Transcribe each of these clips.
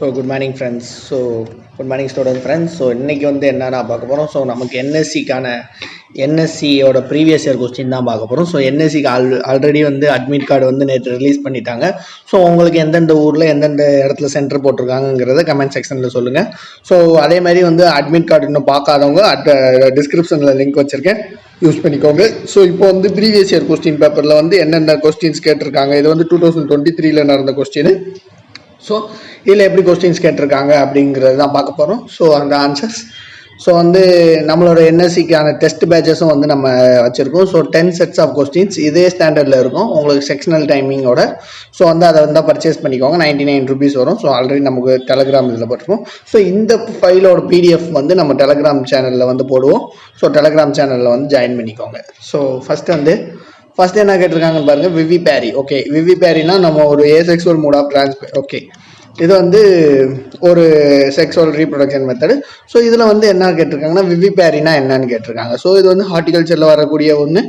Good morning friends. Good morning student friends. இன்னைக்கு வந்து என்னன்னா பார்க்க போகிறோம். நமக்கு என்எஸ்சிக்கான என்எஸ்சியோட ப்ரீவியஸ் இயர் கொஸ்டின் தான் பார்க்க போகிறோம். என்எஸ்சிக்கு ஆல்ரெடி வந்து அட்மிட் கார்டு வந்து நேற்று ரிலீஸ் பண்ணிட்டாங்க. உங்களுக்கு எந்தெந்த ஊரில் எந்தெந்த இடத்துல சென்டர் போட்டிருக்காங்கிறத கமெண்ட் செக்ஷனில் சொல்லுங்கள். அதே மாதிரி வந்து அட்மிட் கார்டு இன்னும் பார்க்காதவங்க டிஸ்கிரிப்ஷனில் லிங்க் வச்சுருக்கேன், யூஸ் பண்ணிக்கோங்க. இப்போ வந்து ப்ரீவியஸ் இயர் கொஸ்டின் பேப்பரில் வந்து என்னென்ன கொஸ்டின்ஸ் கேட்டிருக்காங்க, இது வந்து 2023 நடந்த கொஸ்டின். இதில் எப்படி கொஸ்டின்ஸ் கேட்டிருக்காங்க அப்படிங்கிறது தான் பார்க்க போகிறோம். அந்த ஆன்சர்ஸ் வந்து நம்மளோட என்எஸ்சிக்கான டெஸ்ட் பேட்சஸும் வந்து நம்ம வச்சுருக்கோம். 10 sets ஆஃப் கொஸ்டின்ஸ் இதே ஸ்டாண்டர்டில் இருக்கும் உங்களுக்கு செக்ஷனல் டைமிங்கோட. வந்து அதை வந்து பர்ச்சேஸ் பண்ணிக்கோங்க. 99 rupees வரும். ஆல்ரெடி நமக்கு டெலகிராம் இதில் போட்டிருக்கோம். இந்த ஃபைலோட பிடிஎஃப் வந்து நம்ம டெலகிராம் சேனலில் வந்து போடுவோம். டெலகிராம் சேனலில் வந்து ஜாயின் பண்ணிக்கோங்க. ஃபர்ஸ்ட் என்ன கேட்டிருக்காங்கன்னு பாருங்க, விவி பேரி. ஓகே, விவி பேரினா நம்ம ஒரு asexual mode of transfer. Okay, இது வந்து ஒரு செக்ஸுவல் ரீப்ரொடக்ஷன் மெத்தடு. இதில் வந்து என்ன கேட்டிருக்காங்கன்னா, விவி பேரினா என்னன்னு கேட்டிருக்காங்க. இது வந்து ஹார்டிகல்ச்சரில் வரக்கூடிய ஒன்று.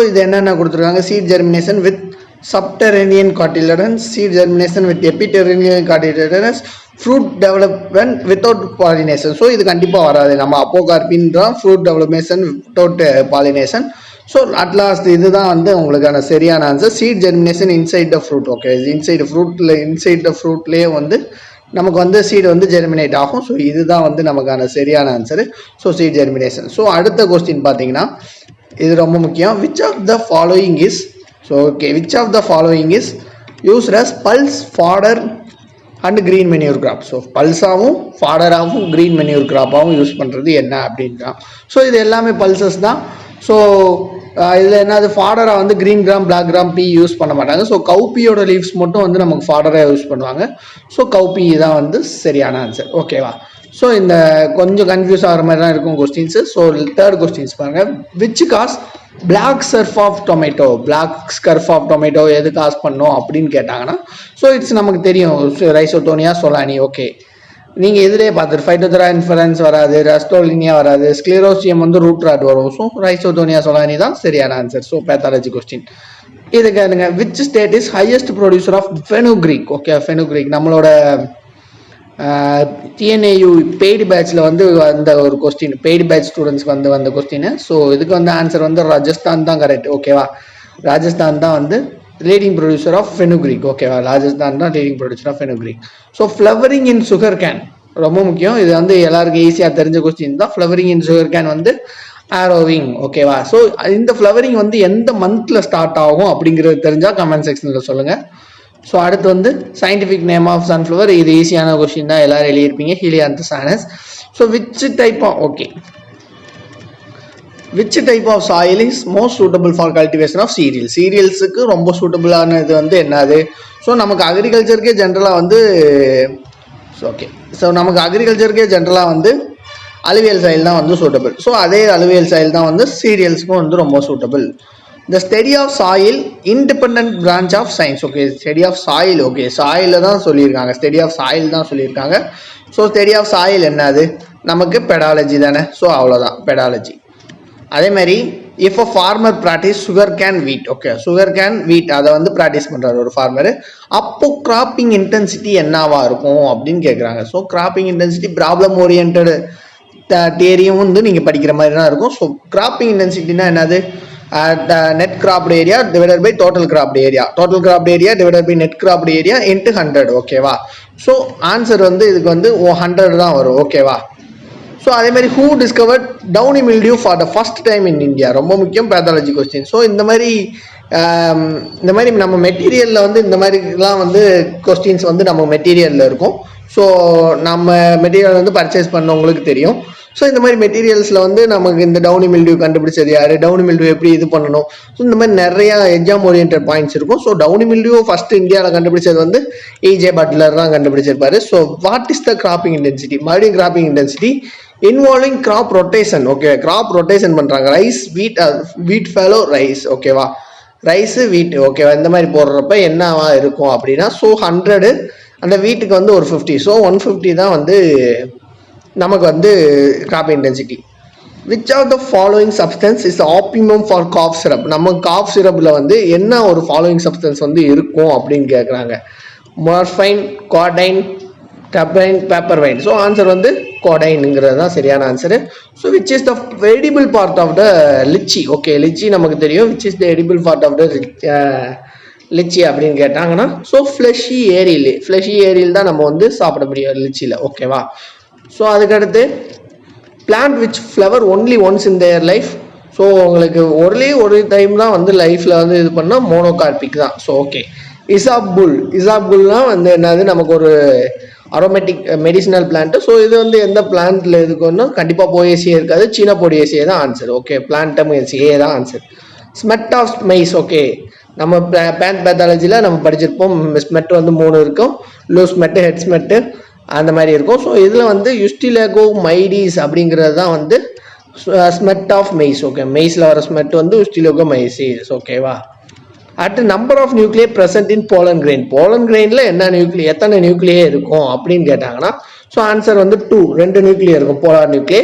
இது என்னென்ன கொடுத்துருக்காங்க, seed germination with subterranean cotyledons, seed germination with epiterranean cotyledons, fruit development without pollination. இது கண்டிப்பாக வராது. நம்ம அப்போகார்பின்றான் fruit development without pollination. At last இதுதான் வந்து உங்களுக்கான சரியான answer. Seed germination inside the fruit. Okay, inside the ஃப்ரூட்லேயே வந்து நமக்கு வந்து சீடு வந்து ஜெர்மினேட் ஆகும். இதுதான் வந்து நமக்கான சரியான ஆன்சரு. Seed germination. அடுத்த கொஸ்டின் பார்த்தீங்கன்னா, இது ரொம்ப முக்கியம். Which of the following is used as pulse, fodder and green manure crop. பல்ஸாகவும் ஃபாடராகவும் கிரீன் மெனியூர் கிராப்பாகவும் யூஸ் பண்ணுறது என்ன அப்படின்றான். இது எல்லாமே பல்சஸ் தான். இதில் என்னது, ஃபாடராக வந்து கிரீன் கிராம், பிளாக் கிராம், பீ யூஸ் பண்ண மாட்டாங்க. கவுப்பியோட லீவ்ஸ் மட்டும் வந்து நமக்கு ஃபாடராக யூஸ் பண்ணுவாங்க. கவுப்பி தான் வந்து சரியான ஆன்சர். ஓகேவா? இந்த கொஞ்சம் கன்ஃபியூஸ் ஆகிற மாதிரி தான் இருக்கும் கொஸ்டின்ஸு. தேர்ட் கொஸ்டின்ஸ் பாருங்க, which causes black scurf of tomato எது காஸ் பண்ணோம் அப்படின்னு கேட்டாங்கன்னா, இட்ஸ் நமக்கு தெரியும், ரைசோடோனியா சொலானி. ஓகே, நீங்கள் எதிரே பார்த்துட்டு ஃபைட்டோதெரா இன்ஃபரன்ஸ் வராது, ரஸ்டோலினியா வராது, ஸ்க்ளீரோசியம் வந்து ரூட் ராட் வரும். ரைசோடோனியா சொலானி தான் சரியான ஆன்சர். பேத்தாலஜி கொஸ்டின் இது கேளுங்க, which state is highest producer of fenugreek. Okay, fenugreek நம்மளோட டிஎன்ஏயு பெய்டு பேட்சில் வந்து வந்த ஒரு கொஸ்டின், பெய்டு பேட்ச் ஸ்டூடெண்ட்ஸ்க்கு வந்து வந்த கொஸ்டின். இதுக்கு வந்து ஆன்சர் வந்து ராஜஸ்தான் தான் கரெக்ட். ஓகேவா? ராஜஸ்தான் தான் வந்து லீடிங் ப்ரொடியூசர் ஆஃப் ஃபெனுக்ரீக். ஓகேவா? ராஜஸ்தான் தான் leading producer of fenugreek. Flowering in sugarcane ரொம்ப முக்கியம். இது வந்து எல்லாருக்கும் ஈஸியாக தெரிஞ்ச கொஸ்டின் தான். ஃப்ளவரிங் இன் சுகர் கேன் வந்து ஆரோவிங். ஓகேவா? இந்த ஃப்ளவரிங் வந்து எந்த மந்த்ல ஸ்டார்ட் ஆகும் அப்படிங்கிறது தெரிஞ்சா கமெண்ட் செக்ஷனில் சொல்லுங்க. அடுத்து வந்து சயின்டிஃபிக் நேம் ஆஃப் சன்ஃப்ளவர். இது ஈஸியான கொஸ்டின் தான், எல்லாரும் எழுதியிருப்பீங்க, Helianthus annuus. Which type of soil is most suitable for cultivation of cereals. சீரியல்ஸுக்கு ரொம்ப சூட்டபிளான இது வந்து என்னது? நமக்கு அக்ரிகல்ச்சருக்கே ஜென்ரலாக வந்து வந்து அலுவியல் சாயில் தான் வந்து சூட்டபிள். அதே அலுவியல் சாயில் தான் வந்து சீரியல்ஸ்க்கும் வந்து ரொம்ப suitable. The study of soil independent branch of science. Okay, study of soil. Okay, soil தான் சொல்லியிருக்காங்க, study of soil தான் சொல்லியிருக்காங்க. study of soil என்னது, நமக்கு பெடாலஜி தானே. அவ்வளோதான் பெடாலஜி. அதே மாதிரி if a farmer practice sugar cane wheat. Okay, sugar cane வீட் அதை வந்து ப்ராக்டிஸ் பண்ணுறாரு ஒரு ஃபார்மரு. அப்போ கிராப்பிங் இன்டென்சிட்டி என்னவா இருக்கும் அப்படின்னு கேட்குறாங்க. கிராப்பிங் இன்டென்சிட்டி ப்ராப்ளம் ஓரியன்ட் தியரியும் வந்து நீங்கள் படிக்கிற மாதிரி தான் இருக்கும். கிராப்பிங் இன்டென்சிட்டினா என்னது, net cropped area divided by total cropped area divided by net cropped area into 100. ஓகேவா? ஆன்சர் வந்து இதுக்கு வந்து 100 தான் வரும். ஓகேவா? அதே மாதிரி who discovered downy mildew for the first time in India. ரொம்ப முக்கியம், பேத்தாலஜி கொஸ்டின். இந்த மாதிரி நம்ம மெட்டீரியலில் வந்து இந்த மாதிரிலாம் வந்து கொஸ்டின்ஸ் வந்து நம்ம மெட்டீரியலில் இருக்கும். நம்ம மெட்டீரியல் வந்து பர்ச்சேஸ் பண்ணவங்களுக்கு தெரியும். இந்த மாதிரி மெட்டீரியல்ஸில் வந்து நமக்கு இந்த டவுனி மில்டியூ கண்டுபிடிச்சது யாரு, டவுனி மில்டியூ எப்படி இது பண்ணணும், இந்த மாதிரி நிறைய எக்ஸாம் ஓரியன்ட் பாயிண்ட்ஸ் இருக்கும். டவுனி மில்டியூ ஃபர்ஸ்ட் இந்தியாவில் கண்டுபிடிச்சது வந்து ஏஜே பட்லர் தான் கண்டுபிடிச்சிருப்பாரு. What is the cropping intensity? மறுபடியும் cropping intensity involving crop rotation. Okay, crop rotation பண்ணுறாங்க. Rice, wheat fallow rice. ஓகேவா? Rice wheat. ஓகேவா? இந்த மாதிரி போடுறப்ப என்னவா இருக்கும் அப்படின்னா, 100 அந்த வீட்டுக்கு வந்து ஒரு 50. 150 தான் வந்து நமக்கு வந்து crop intensity. Which of the following substance is optimum for cough syrup? நம்ம காஃப் சிரப்பில் வந்து என்ன ஒரு ஃபாலோயிங் சப்ஸ்டன்ஸ் வந்து இருக்கும் அப்படின்னு கேட்குறாங்க. Morphine, codeine, turbine papaverine. So answer வந்து கொடைனுங்கிறது தான் சரியான ஆன்சரு. So which is the edible part of the litchi. Okay, litchi நமக்கு தெரியும். Which is the edible part of the litchi அப்படின்னு கேட்டாங்கன்னா ஸோ ஃப்ளஷி ஏரியல் தான் நம்ம வந்து சாப்பிட முடியும் லிச்சியில். ஓகேவா? ஸோ அதுக்கடுத்து plant which flower only once in their life. So உங்களுக்கு ஒரு டைம் தான் வந்து லைஃப்பில் வந்து இது பண்ணால் மோனோகார்பிக் தான். ஸோ ஓகே, இசாப்குல்னால் வந்து என்னது, நமக்கு ஒரு அரோமேட்டிக் மெடிசினல் பிளான்ட்டு. ஸோ இது வந்து எந்த பிளான்ட்டில் இருக்குன்னா கண்டிப்பாக போயேசியே இருக்காது, சீனா போடியேசியே தான் ஆன்சர். ஓகே, பிளான்டம் ஏ தான் answer. Smut of maize. Okay, நம்ம பிளான்ட் பேத்தாலஜியில் நம்ம படிச்சிருப்போம். ஸ்மெட் வந்து 3 இருக்கும், லோ ஸ்மெட்டு, ஹெட் ஸ்மெட்டு அந்த மாதிரி இருக்கும். ஸோ இதில் வந்து யுஸ்டிலேகோ மைடிஸ் அப்படிங்கிறது தான் வந்து ஸ்மெட் ஆஃப் மெய்ஸ். ஓகே, மெய்ஸில் வர ஸ்மெட் வந்து யுஸ்டிலேகோ மைசிஸ். ஓகேவா? At number of nuclei present in pollen கிரெயினில் எத்தனை நியூக்ளியே இருக்கும் அப்படின்னு கேட்டாங்கன்னா ஸோ ஆன்சர் வந்து 2 நியூக்ளியே இருக்கும், polar nuclei.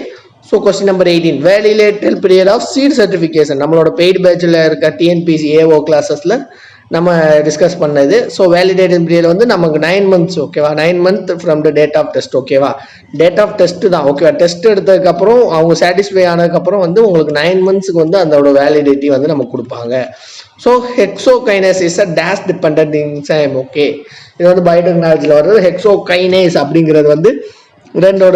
So question number 18, வேலிடேட்டல் பீரியட் ஆஃப் சீட் சர்டிஃபிகேஷன். நம்மளோட பெய்டு பேட்சில் இருக்க டிஎன்பிசி ஏஓ கிளாஸஸில் நம்ம டிஸ்கஸ் பண்ணது. ஸோ வேலிடேட்டல் பீரியட் வந்து நமக்கு 9 months. ஓகேவா? 9 months from the date of test. ஓகேவா? டேட் ஆஃப் டெஸ்ட் தான். ஓகேவா? டெஸ்ட் எடுத்ததுக்கப்புறம் அவங்க சாட்டிஸ்ஃபை ஆனதுக்கப்புறம் வந்து உங்களுக்கு 9 months வந்து அதோட வேலிடிட்டி வந்து நமக்கு கொடுப்பாங்க. So hexokinase is a dash dependent enzyme. Okay, இது வந்து பயோடெக்னாலஜியில் வர்றது. ஹெக்ஸோகைனேஸ் அப்படிங்கிறது வந்து 2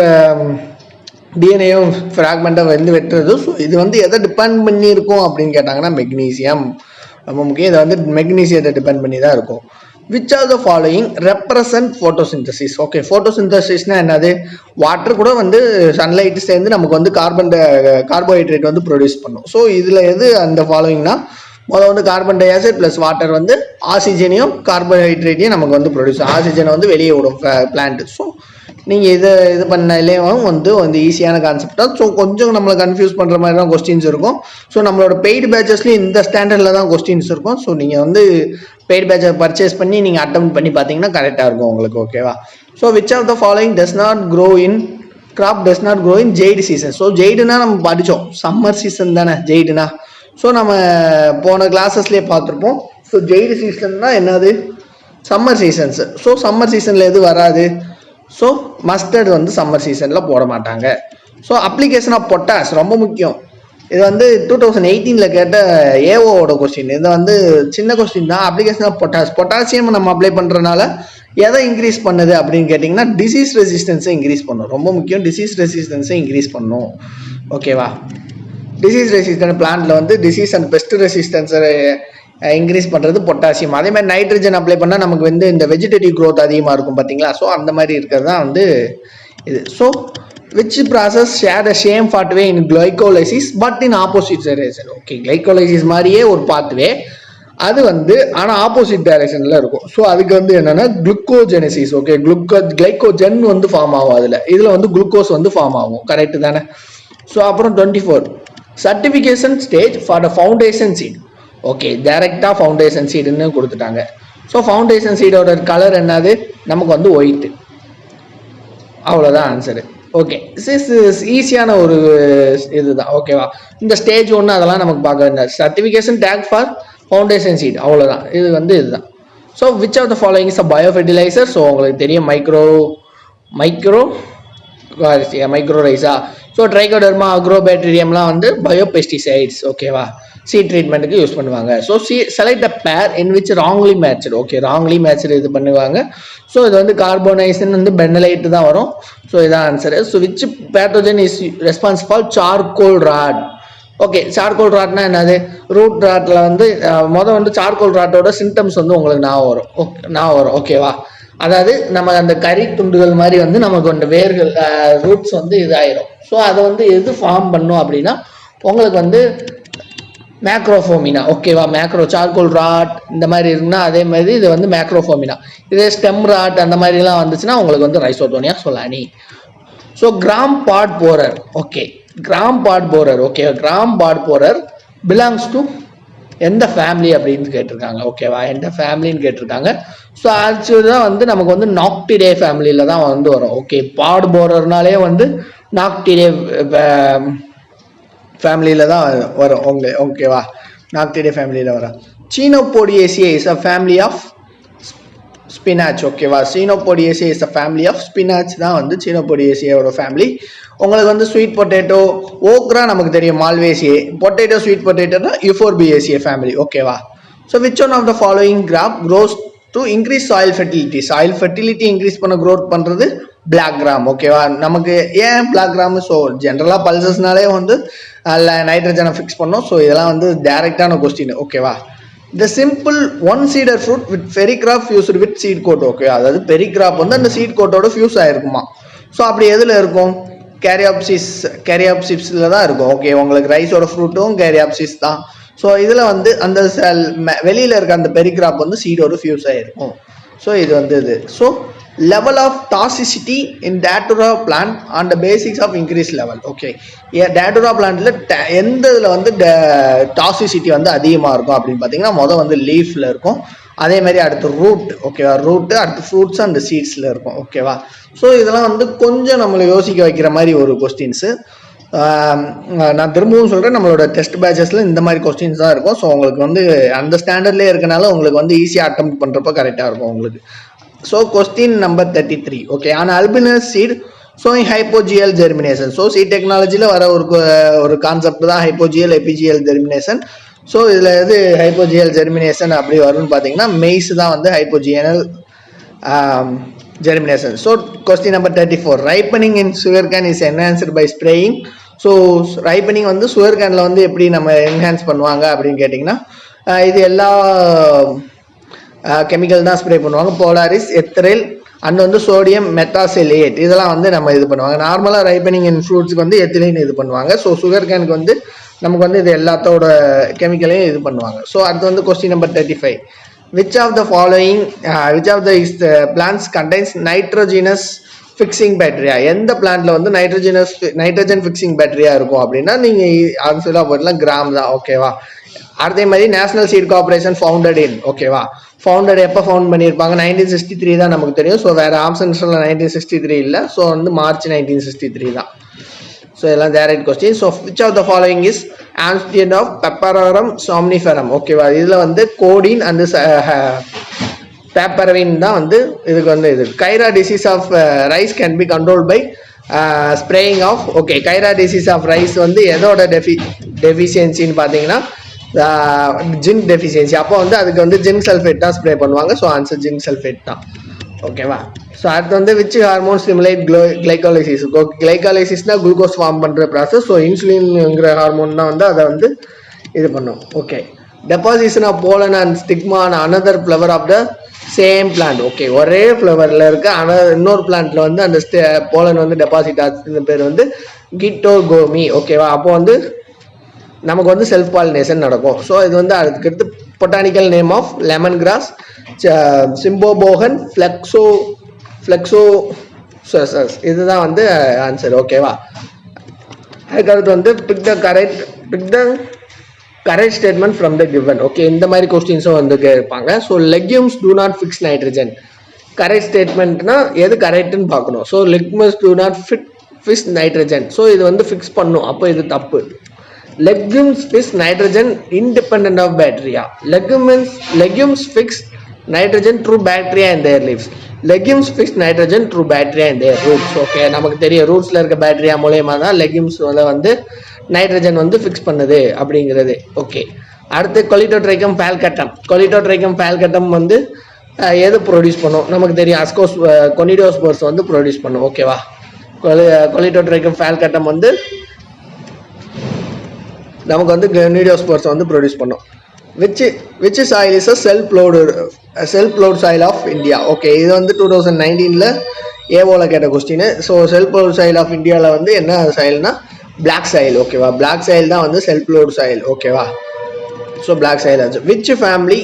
டிஎன்ஏயும் ஃப்ராக்மெண்ட்டாக வந்து வெட்டுறது. ஸோ இது வந்து எதை டிபெண்ட் பண்ணியிருக்கோம் அப்படின்னு கேட்டாங்கன்னா மெக்னீசியம். ரொம்ப முக்கியம். இதை வந்து மெக்னீசியத்தை டிபெண்ட் பண்ணி தான் இருக்கும். Which are the following represent photosynthesis. Okay, ஃபோட்டோசிந்தசிஸ்னா என்னது? வாட்டர் கூட வந்து சன்லைட் சேர்ந்து நமக்கு வந்து கார்போஹைட்ரேட் வந்து ப்ரொடியூஸ் பண்ணும். ஸோ இதில் எது அந்த ஃபாலோயிங்னா முதல்ல வந்து carbon di oxide plus water வந்து ஆக்சிஜனையும் கார்போஹைட்ரேட்டையும் நமக்கு வந்து ப்ரொடியூஸ், ஆக்சிஜனை வந்து வெளியே விடும் பிளான்ட். ஸோ நீங்கள் இது பண்ணாலே வந்து ஈஸியான கான்செப்ட் தான். ஸோ கொஞ்சம் நம்மளை கன்ஃபியூஸ் பண்ணுற மாதிரி தான் கொஸ்டின்ஸ் இருக்கும். ஸோ நம்மளோட பெய்டு பேட்சஸ்லேயும் இந்த ஸ்டாண்டர்டில் தான் கொஸ்டின்ஸ் இருக்கும். ஸோ நீங்கள் வந்து பெய்டு பேட்சை பர்ச்சேஸ் பண்ணி நீங்கள் அட்டம் பண்ணி பார்த்தீங்கன்னா கரெக்டாக இருக்கும் உங்களுக்கு. ஓகேவா? So which of the following does not grow in zaid season. So ஜெய்டுனா நம்ம படித்தோம், சம்மர் சீசன் தானே ஜெய்டுனா. ஸோ நம்ம போன கிளாஸஸ்லேயே பார்த்துருப்போம். ஸோ ஜெய்டு சீசன்னா என்னது? Summer seasons. ஸோ சம்மர் சீசனில் எது வராது? ஸோ மஸ்டர்ட் வந்து சம்மர் சீசனில் போட மாட்டாங்க. ஸோ அப்ளிகேஷன் ஆஃப் பொட்டாஷ் ரொம்ப முக்கியம். இது வந்து 2018 கேட்ட ஏஓவோட கொஸ்டின். இது வந்து சின்ன கொஸ்டின் தான். அப்ளிகேஷன் ஆஃப் பொட்டாசியம் நம்ம அப்ளை பண்ணுறதுனால எதை இன்க்ரீஸ் பண்ணுது அப்படின்னு கேட்டிங்கன்னா டிசீஸ் ரெசிஸ்டன்ஸை இன்க்ரீஸ் பண்ணும். ரொம்ப முக்கியம், டிசீஸ் ரெசிஸ்டன்ஸை இன்க்ரீஸ் பண்ணும். ஓகேவா? டிசீஸ் ரெசிஸ்டன்ட் பிளான்ட்ல வந்து டிசீஸ் அண்ட் பெஸ்ட் ரெசிஸ்டன்ஸை இன்க்ரீஸ் பண்ணுறது பொட்டாசியம். அதே மாதிரி நைட்ரஜன் அப்ளை பண்ணால் நமக்கு வந்து இந்த வெஜிடேட்டிவ் க்ரோத் அதிகமாக இருக்கும் பார்த்தீங்களா? ஸோ அந்த மாதிரி இருக்கிறது தான் வந்து இது. So which process share the same pathway in glycolysis but in opposite direction. Okay, glycolysis மாதிரியே ஒரு பாத்வே, அது வந்து ஆனால் ஆப்போசிட் டைரக்ஷனில் இருக்கும். ஸோ அதுக்கு வந்து என்னென்னா குளுக்கோஜெனசிஸ். ஓகே, கிளைகோஜன் வந்து ஃபார்ம் ஆகும் இதில் வந்து குளுக்கோஸ் வந்து ஃபார்ம் ஆகும். கரெக்டு தானே? ஸோ அப்புறம் 24 certification stage for the foundation seed. Okay, டைரெக்டாக ஃபவுண்டேஷன் சீடுன்னு கொடுத்துட்டாங்க. ஸோ ஃபவுண்டேஷன் சீடோட கலர் என்னது? நமக்கு வந்து ஒயிட்டு. அவ்வளோதான் ஆன்சரு. ஓகே, ஈஸியான ஒரு இதுதான். ஓகேவா? இந்த ஸ்டேஜ் 1 அதெல்லாம் நமக்கு பார்க்க வேண்டாம். Certification tag for foundation seed, அவ்வளோதான். இது வந்து இதுதான். So which of the following is a bio fertiliser. So உங்களுக்கு தெரியும் மைக்ரோரைஸா. ஸோ ட்ரைகோடர்மா, அக்ரோபேக்டீரியம்லாம் வந்து பயோபெஸ்டிசைட்ஸ். ஓகேவா? சீட் ட்ரீட்மெண்ட்டுக்கு யூஸ் பண்ணுவாங்க. ஸோ செலக்ட் த பேர் in which wrongly matched. Okay, wrongly matched இது பண்ணுவாங்க. ஸோ இது வந்து கார்போனைசன் வந்து பென்னலைட்டு தான் வரும். ஸோ இதான் ஆன்சரு. So which pathogen is responsible charcoal rot. Okay, charcoal ராட்னா என்னது? ரூட் ராட்டில் வந்து வந்து சார்கோல் ராட்டோட சிம்டம்ஸ் வந்து உங்களுக்கு நான் வரும். ஓகேவா? அதாவது நம்ம அந்த கறி துண்டுகள் மாதிரி வந்து நமக்கு அந்த வேர்கள் ரூட்ஸ் வந்து இதாயிரும். ஸோ அதை வந்து எது ஃபார்ம் பண்ணும் அப்படின்னா உங்களுக்கு வந்து மேக்ரோஃபோமினா. ஓகேவா? சார்கோல் ராட் இந்த மாதிரி இருக்குன்னா அதே மாதிரி இது வந்து மேக்ரோஃபோமினா. இதே ஸ்டெம் ராட் அந்த மாதிரிலாம் வந்துச்சுன்னா உங்களுக்கு வந்து Rhizoctonia solani. So gram pod borer. Okay, gram pod borer belongs to எந்த ஃபேமிலி அப்படின்னு கேட்டிருக்காங்க. ஓகேவா? எந்த ஃபேமிலின்னு கேட்டிருக்காங்க. ஸோ ஆக்சுவலி தான் வந்து நமக்கு வந்து நாக்டிடே ஃபேமிலியில் தான் வந்து வரும். ஓகே, பாட் போரர்னாலே வந்து நாக்டிடே ஃபேமிலியில் தான் வரும். ஓகேவா? நாக்டிடே ஃபேமிலியில் வரும். Chenopodiaceae is a family of spinach ஓகேவா. Chenopodiaceae is a family of spinach தான் வந்து சீனோபோடியேசியோட ஃபேமிலி. உங்களுக்கு வந்து ஸ்வீட் பொட்டேட்டோ ஓக்ரா நமக்கு தெரியும் மால்வேசியே. பொட்டேட்டோ ஸ்வீட் பொட்டேட்டோனா யூஃபோர்பியேசியே ஃபேமிலி ஓகேவா. So which one of the following crop grows to increase soil fertility. Soil fertility increase பண்ண க்ரோத் பண்ணுறது பிளாக் கிராம் ஓகேவா. நமக்கு ஏன் பிளாக் கிராம்? ஸோ ஜென்ரலாக பல்சஸ்னாலே வந்து நைட்ரஜனை ஃபிக்ஸ் பண்ணோம். ஸோ இதெல்லாம் வந்து டைரக்டான கொஸ்டின் ஓகேவா. The simple one seeder fruit with pericarp fused with seed coat okay. அதாவது பெரிகிராப் வந்து அந்த சீட் கோட்டோட ஃபியூஸ் ஆகிருக்குமா. ஸோ அப்படி எதில் இருக்கும்? கேரியாப்சிஸில் தான் இருக்கும் ஓகே. உங்களுக்கு ரைஸோட ஃப்ரூட்டும் கேரியாப்சிஸ் தான். ஸோ இதில் வந்து அந்த வெளியில் இருக்க அந்த பெரிகிராப் வந்து சீடோட ஃபியூஸ் ஆகிருக்கும். ஸோ இது வந்து இது. So level of toxicity in datura plant on the basics of increase level okay. Datura பிளான்ட்ல எந்த இதில் வந்து டாக்ஸிசிட்டி வந்து அதிகமாக இருக்கும் அப்படின்னு பார்த்தீங்கன்னா வந்து லீஃப்ல இருக்கும். அதே மாதிரி அடுத்து ரூட் ஓகேவா. ரூட்டு அடுத்து ஃப்ரூட்ஸ் அண்ட் சீட்ஸில் இருக்கும் ஓகேவா. ஸோ இதெல்லாம் வந்து கொஞ்சம் நம்மளை யோசிக்க வைக்கிற மாதிரி ஒரு கொஸ்டின்ஸு. நான் திரும்பவும் சொல்கிறேன், நம்மளோட டெஸ்ட் பேட்சஸில் இந்த மாதிரி கொஸ்டின்ஸ் தான் இருக்கும். ஸோ உங்களுக்கு வந்து அந்த ஸ்டாண்டர்ட்லேயே இருக்கனால உங்களுக்கு வந்து ஈஸியாக அட்டம் பண்ணுறப்ப கரெக்டாக இருக்கும் உங்களுக்கு. So question number 33 okay. On albinus seed showing hypogeal germination. So seed டெக்னாலஜியில் வர ஒரு கான்செப்ட் தான் ஹைப்போஜியல் எபிஜியல் ஜெர்மினேஷன். ஸோ இதில் எது ஹைப்போஜியல் ஜெர்மினேஷன் அப்படி வரும்னு பார்த்தீங்கன்னா மெய்ஸ் தான் வந்து ஹைப்போஜியல் germination. So question number 34, ripening in sugarcane is enhanced by spraying. So ripening வந்து சுகர் கேனில் வந்து எப்படி நம்ம என்ஹான்ஸ் பண்ணுவாங்க அப்படின்னு கேட்டிங்கன்னா இது எல்லா கெமிக்கல் தான் ஸ்ப்ரே பண்ணுவாங்க. போலாரிஸ், எத்தரைல் அண்ட் வந்து சோடியம் மெட்டாசிலேட் இதெல்லாம் வந்து நம்ம இது பண்ணுவாங்க. நார்மலாக ரைப்பனிங் இன் ஃப்ரூட்ஸுக்கு வந்து எத்திலின் இது பண்ணுவாங்க. ஸோ சுகர் கேனுக்கு வந்து நமக்கு வந்து இது எல்லாத்தோட கெமிக்கலையும் இது பண்ணுவாங்க. ஸோ அடுத்து வந்து question number 35, which of the plants contains nitrogenous fixing bacteria. எந்த பிளான்ட்ல வந்து நைட்ரஜன் ஃபிக்ஸிங் பேக்டீரியா இருக்கும் அப்படின்னா நீங்க ஆன்சரா போடலாம் கிராம் தான் ஓகேவா. அதே மாதிரி national seed corporation founded in ஓகேவா. ஃபவுண்டட் எப்போ ஃபவுண்ட் பண்ணியிருப்பாங்க? 1963 தான் நமக்கு தெரியும். ஸோ வேற ஆப்ஷன்ஸ்ல 1963 இல்லை. ஸோ வந்து மார்ச் 1963 தான். ஸோ இதெல்லாம் direct question. So which of the following is ஆன்ஸ்டியட் ஆஃப் பெப்பரோரம் சாம்னிஃபெரம் ஓகேவா. இதில் வந்து கோடின் அண்ட் பேப்பரவின் தான் வந்து இதுக்கு வந்து இது. Khaira disease of rice can be control by spraying of okay. Khaira disease of rice வந்து எதோட டெஃபிஷியன்சின்னு பார்த்தீங்கன்னா ஜிங்க் டெஃபிஷியன்சி. அப்போ வந்து அதுக்கு வந்து ஜிங்க் சல்ஃபேட் தான் ஸ்ப்ரே பண்ணுவாங்க. ஸோ ஆன்சர் ஜிங்க் சல்ஃபேட் தான் ஓகேவா. ஸோ அடுத்து வந்து விச் ஹார்மோன் ஸ்டிமுலேட் கிளைகாலிசிஸ். கிளைகாலிசிஸ்னா குளுக்கோஸ் ஃபார்ம் பண்ணுற ப்ராசஸ். ஸோ இன்சுலின்ங்கிற ஹார்மோன் தான் வந்து அதை வந்து இது பண்ணும் okay. Deposition of pollen and stigma on another flower of the same plant okay. ஒரே ஃப்ளவரில் இருக்க இன்னொரு பிளான்ட்ல வந்து அந்த போலன் வந்து டெபாசிட் ஆகுது பேர் வந்து கிட்டோகோமி ஓகேவா. அப்போ வந்து நமக்கு வந்து செல்ஃப் பாலினேஷன் நடக்கும். ஸோ இது வந்து அதுக்கடுத்து botanical name of lemon grass, cymbopogon, flexuosus இதுதான் வந்து ஆன்சர் ஓகேவா. அதுக்கடுத்து வந்து pick the correct statement from the given okay. இந்த மாதிரி கொஸ்டின்ஸும் வந்து கேட்பாங்க. So legumes do not fix nitrogen. Correct ஸ்டேட்மெண்ட்னா எது கரெக்ட்னு பார்க்கணும். So legumes do not fix nitrogen. So இது வந்து ஃபிக்ஸ் பண்ணும். அப்போ இது தப்பு. Legumes fix nitrogen independent of bacteria. Legumes fix nitrogen through bacteria in their leaves. Legumes fix nitrogen through bacteria in their roots. Okay, நமக்கு தெரியும் ரூட்ஸ்ல இருக்க bacteria மூலமா தான் லெக்யூம்ஸ் வந்து நைட்ரஜன் வந்து ஃபிக்ஸ் பண்ணுது அப்படிங்கிறது ஓகே. அடுத்து கொலிட்டோட்ரைக்கம் ஃபால்கட்டம் வந்து எது ப்ரொடியூஸ் பண்ணும்? நமக்கு தெரியும் கொனிடோஸ்போர்ஸ் வந்து ப்ரொடியூஸ் பண்ணும் ஓகேவா. கொலிட்டோட்ரைக்கம் ஃபால்கட்டம் வந்து நமக்கு வந்து கொனிடோஸ்போர்ஸ் வந்து ப்ரொடியூஸ் பண்ணும். Which soil is self load soil of India okay. இது வந்து 2019 ஏவோவில் கேட்ட question. So self load soil of இந்தியாவில் வந்து என்ன சாயில்னா பிளாக் சாயில் ஓகேவா. பிளாக் சாயில் தான் வந்து செல்ஃப் லோட் சாயில் ஓகேவா. ஸோ பிளாக் சாயில் ஆச்சு. Which family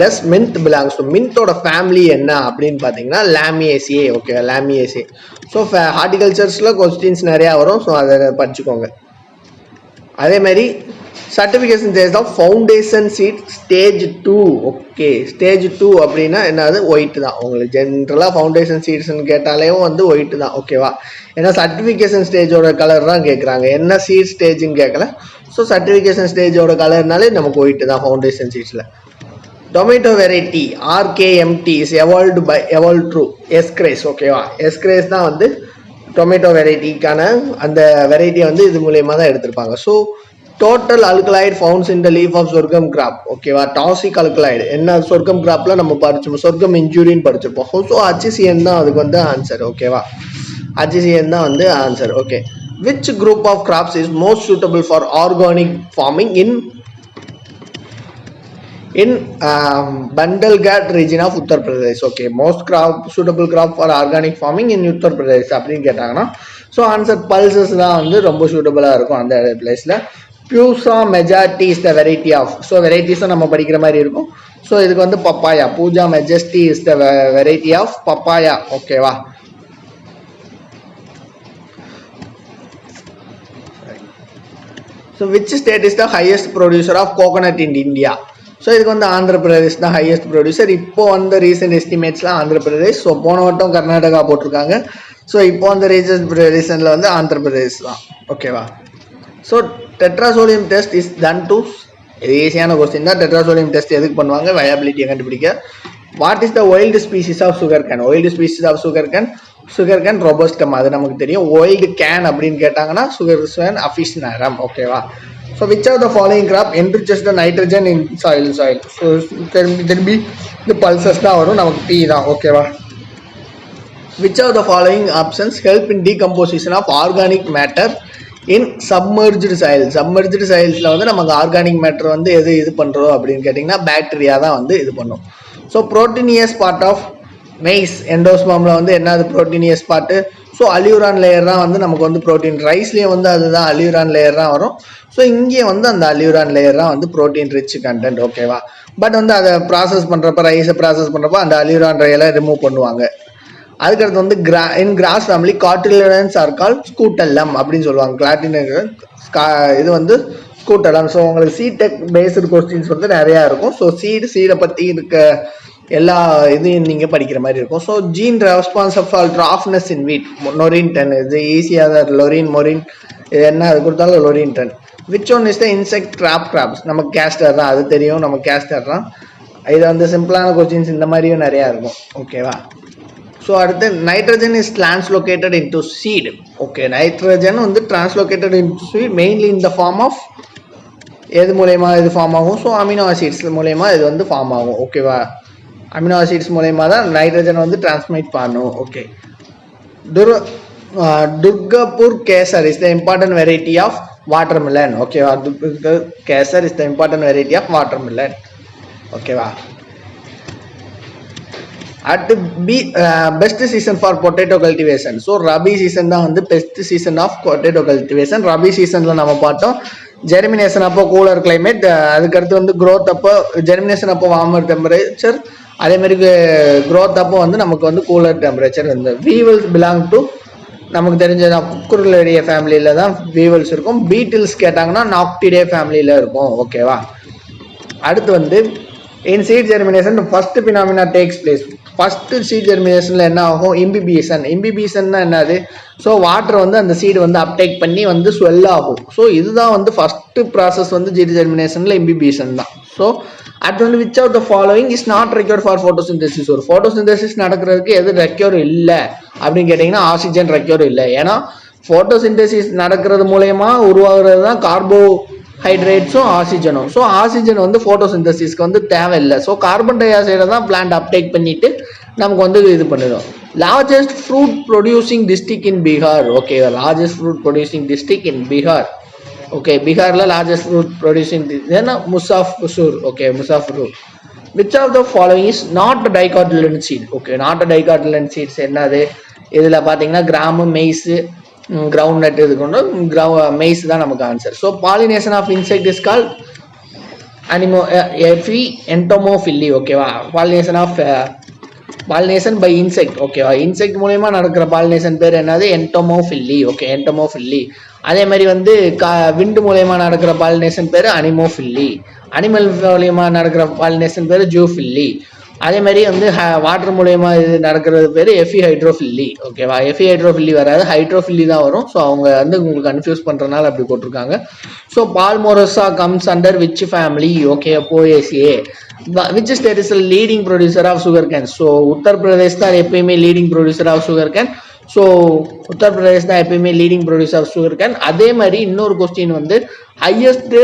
does mint belongs to? மின்ட்டோட ஃபேமிலி என்ன அப்படின்னு பார்த்தீங்கன்னா லாமியேசியே ஓகே. லாமியேசியே. ஸோ ஹார்டிகல்ச்சர்ஸில் கொஸ்டின்ஸ் நிறையா வரும். ஸோ அதை படிச்சுக்கோங்க. அதே மாதிரி certification stage of foundation seed stage 2 okay. Stage 2 அப்படின்னா என்னது? ஒயிட் தான். உங்களுக்கு ஜென்ரலாக ஃபவுண்டேஷன் சீட்ஸ்ன்னு கேட்டாலே வந்து ஒயிட் தான் ஓகேவா. ஏன்னா சர்டிஃபிகேஷன் ஸ்டேஜோட கலர் தான் கேட்குறாங்க, என்ன சீட் ஸ்டேஜ்னு கேட்கல. ஸோ சர்டிஃபிகேஷன் ஸ்டேஜோட கலர்னாலே நமக்கு ஒயிட் தான் ஃபவுண்டேஷன் சீட்ஸில். Tomato variety RKMT is evolved through எஸ்கிரேஸ். ஓகேவா, எஸ்கிரேஸ் தான் வந்து டொமேட்டோ வெரைட்டிக்கான அந்த வெரைட்டியை வந்து இது மூலயமா தான் எடுத்திருப்பாங்க. So total alkaloid founds in the leaf of sorghum crop. ஓகேவா, டாக்ஸிக் அல்கலாய்டு என்ன சொர்க்கம் கிராப்ல நம்ம படிச்சிருப்போம், சொர்க்கம் இன்ஜூரின்னு படிச்சிருப்போம். ஸோ HCN தான் அதுக்கு வந்து ஆன்சர். ஓகேவா, HCN தான் வந்து answer. Okay, which group of crops is most suitable for organic farming in Bandalghat region of Uttar Pradesh? Okay, most suitable crop for organic farming in Uttar Pradesh அப்படின்னு கேட்டாங்கன்னா so answer pulses தான் வந்து ரொம்ப சூட்டபுளாக இருக்கும் அந்த பிளேஸில். Pusa majority is the variety of. So வெரைட்டிஸும் நம்ம படிக்கிற மாதிரி இருக்கும். ஸோ இதுக்கு வந்து papaya, Pusa majesty is the variety of papaya. ஓகேவா, so which state is the highest producer of coconut in India? So இதுக்கு வந்து ஆந்திர பிரதேஷ் தான் ஹையஸ்ட் ப்ரொடியூசர். இப்போ வந்து ரீசெண்ட் எஸ்டிமேட்ஸ்லாம் ஆந்திர பிரதேஷ். ஸோ போன வட்டம் கர்நாடகா போட்டிருக்காங்க. ஸோ இப்போ வந்து ரீசெண்டில் வந்து ஆந்திர பிரதேஷ் தான். ஓகேவா, so tetrazolium test is done to, இது ஈஸியான கொஸ்டின் தான். டெட்ராசோடியம் டெஸ்ட் எதுக்கு பண்ணுவாங்க? வயபிலிட்டியை கண்டுபிடிக்க. What is the wild species of sugar cane? Wild species of sugar cane robustum, அது நமக்கு தெரியும். ஒயில்டு கேன் அப்படின்னு கேட்டாங்கன்னா சுகர் ஸ்வேன் அஃபிஷனரம். ஓகேவா, so which of the following crop enriches the nitrogen in soil? So திரும்பி இந்த pulses தான் வரும், நமக்கு P தான். ஓகேவா, which of the following options help in decomposition of organic matter in submerged soil? Submerged soilsல வந்து நமக்கு ஆர்கானிக் மேட்டர் வந்து இது பண்ணுறோம் அப்படின்னு கேட்டிங்கன்னா பாக்டீரியா தான் வந்து இது பண்ணும். So proteinaceous part of maize எண்டோஸ்பர்ம்ல வந்து என்னது ப்ரோட்டீனியஸ் பார்ட்டு? ஸோ அலியூரான் லேயர் தான் வந்து நமக்கு வந்து ப்ரோட்டீன். ரைஸ்லேயே வந்து அதுதான் அலியூரான் லேயர் தான் வரும். ஸோ இங்கே வந்து அந்த அலியூரான் லேயர் தான் வந்து ப்ரோட்டீன் ரிச் கண்டென்ட். ஓகேவா, பட் வந்து அதை ப்ராசஸ் பண்ணுறப்ப, ரைஸை ப்ராசஸ் பண்ணுறப்ப அந்த அலியூரான் லேயரை ரிமூவ் பண்ணுவாங்க. அதுக்கடுத்து வந்து இன் கிராஸ் ஃபேமிலி காட்டிலிடன்ஸ் ஆர் கால் ஸ்கூட்டல்லம் அப்படின்னு சொல்லுவாங்க. கிளாட்டின் இது வந்து ஸ்கூட்டல்லம். ஸோ உங்களுக்கு சீடெக் பேஸ்டு கொஸ்டின்ஸ் வந்து நிறையா இருக்கும். ஸோ சீடை பற்றி இருக்க எல்லா இதையும் நீங்கள் படிக்கிற மாதிரி இருக்கும். ஸோ ஜீன் ரெஸ்பான்சிபிள் ஃபார் ட்ராஃப்னஸ் இன் வீட் லொரின் 10. இது ஈஸியாக தான், லொரின் மொரின் இது என்ன அது கொடுத்தாலும் லொரின் 10. Which one is the insect crops? நமக்கு கேஸ்டர் தான், அது தெரியும், நமக்கு கேஸ்டர் தான். இது வந்து சிம்பிளான கொஸ்டின்ஸ் இந்த மாதிரியும் நிறையா இருக்கும். ஓகேவா, ஸோ அடுத்து nitrogen is translocated into seed. Okay, nitrogen வந்து டிரான்ஸ்லோகேட்டட் இன்டு சீட் மெயின்லி இந்த ஃபார்ம் ஆஃப் எது மூலயமா இது ஃபார்ம் ஆகும்? ஸோ அமினோ ஆசிட்ஸ் மூலயமா இது வந்து ஃபார்ம் ஆகும். ஓகேவா, அமினோ ஆசிட்ஸ் மூலயமா தான் நைட்ரஜன் வந்து டிரான்ஸ்மிட் பண்ணும். Okay, Durgapur Kesar is the important variety of watermelon. ஓகேவா, Kesar is the important variety of watermelon. ஓகேவா, அடுத்து best season for potato cultivation. So rabi season தான் வந்து best season of potato cultivation. Rabi சீசனில் நம்ம பார்த்தோம் ஜெர்மினேஷன் அப்போ கூலர் கிளைமேட், அதுக்கடுத்து வந்து க்ரோத் அப்போ ஜெர்மினேஷன் அப்போ வார்மர் டெம்பரேச்சர், அதேமாதிரி க்ரோத் அப்போ வந்து நமக்கு வந்து கூலர் டெம்பரேச்சர். இந்த வீவல்ஸ் பிலாங் டு நமக்கு தெரிஞ்ச குக்குரலேடிய ஃபேமிலியில் தான் வீவல்ஸ் இருக்கும். பீட்டில்ஸ் கேட்டாங்கன்னா நாக்டிடே ஃபேமிலியில் இருக்கும். ஓகேவா, அடுத்து வந்து in seed germination first phenomena takes place. First seed ஜெர்மினேஷனில் என்ன ஆகும்? இம்பிபிஷன்னா என்னது? ஸோ வாட்டர் வந்து அந்த சீடு வந்து அப்டேக் பண்ணி வந்து ஸ்வெல் ஆகும். ஸோ இதுதான் வந்து ஃபர்ஸ்ட் ப்ராசஸ் வந்து சீட் ஜெர்மினேஷனில் இம்பிபிஷன் தான். ஸோ அடுத்து வந்து which of the following is not required for photosynthesis? ஒரு ஃபோட்டோசிந்தசிஸ் நடக்கிறதுக்கு எது ரெக்யூர் இல்லை அப்படின்னு கேட்டிங்கன்னா ஆக்சிஜன் ரெக்யூர் இல்லை. ஏன்னா ஃபோட்டோசிந்தசிஸ் நடக்கிறது மூலயமா உருவாகிறது தான் கார்போஹைட்ரேட்ஸும் ஆக்சிஜனும். ஸோ ஆக்சிஜன் வந்து ஃபோட்டோசிந்தசிஸ்க்கு வந்து தேவையில்லை. ஸோ கார்பன் டை ஆக்சைடை தான் பிளான்ட் அப்டேக் பண்ணிட்டு நமக்கு வந்து இது பண்ணிடும். Largest fruit producing district in Bihar. Okay, largest fruit producing district in Bihar. Okay, பீகாரில் லார்ஜஸ்ட் ஃப்ரூட் ப்ரொடியூசிங் ஏன்னா Muzaffarpur. Okay, Muzaffarpur. Which of the following is not dicotyledon seed? Okay, not dicotyledon seeds என்னது? இதில் பார்த்தீங்கன்னா கிராமு, மெய்ஸு, கிரவுண்ட் நட் இதுக்கு maize தான் நமக்கு answer. So pollination of insect is call entomophily. ஓகேவா, pollination by insect. ஓகேவா, insect மூலயமா நடக்கிற பாலினேஷன் பேர் என்னது? என்டோமோஃபில்லி. ஓகே, என்டோமோஃபில்லி. அதே மாதிரி வந்து விண்டு மூலயமா நடக்கிற பாலினேஷன் பேர் அனிமோஃபில்லி. அனிமல் மூலயமா நடக்கிற பாலினேஷன் பேர் ஜூஃபில்லி. அதே மாதிரி வந்து வாட்டர் மூலயமா இது நடக்கிறது பேர் எஃபி ஹைட்ரோஃபில்லி. ஓகேவா, எஃபி ஹைட்ரோஃபில்லி வராது, ஹைட்ரோஃபில்லி தான் வரும். ஸோ அவங்க வந்து உங்களுக்கு கன்ஃபியூஸ் பண்ணுறதுனால அப்படி போட்டிருக்காங்க. ஸோ பால்மோரஸா comes under which family? Okay, Poaceae. Which state is leading producer of sugar cane? So Uttar Pradesh தான் எப்பயுமே leading producer of sugar cane. So Uttar Pradesh தான் எப்பயுமே leading producer of sugar cane. அதே மாதிரி இன்னொரு கொஸ்டின் வந்து highest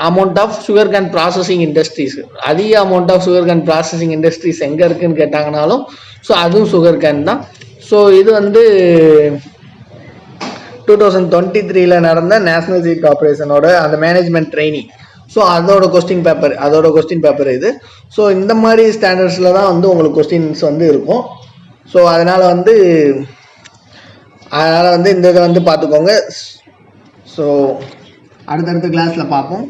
amount of sugar cane processing industries, அதிக amount of sugar cane processing industries எங்கே இருக்குன்னு கேட்டாங்கனாலும் ஸோ அதுவும் சுகர் கேன் தான். ஸோ இது வந்து 2023 நடந்த நேஷனல் சீட் கார்பரேஷனோட அந்த மேனேஜ்மெண்ட் ட்ரைனிங். ஸோ அதோட கொஸ்டின் பேப்பர் இது. ஸோ இந்த மாதிரி ஸ்டாண்டர்ட்ஸில் தான் வந்து உங்களுக்கு கொஸ்டின்ஸ் வந்து இருக்கும். ஸோ அதனால் வந்து இந்த இதை வந்து பார்த்துக்கோங்க. ஸோ அடுத்தடுத்த கிளாஸில் பார்ப்போம்.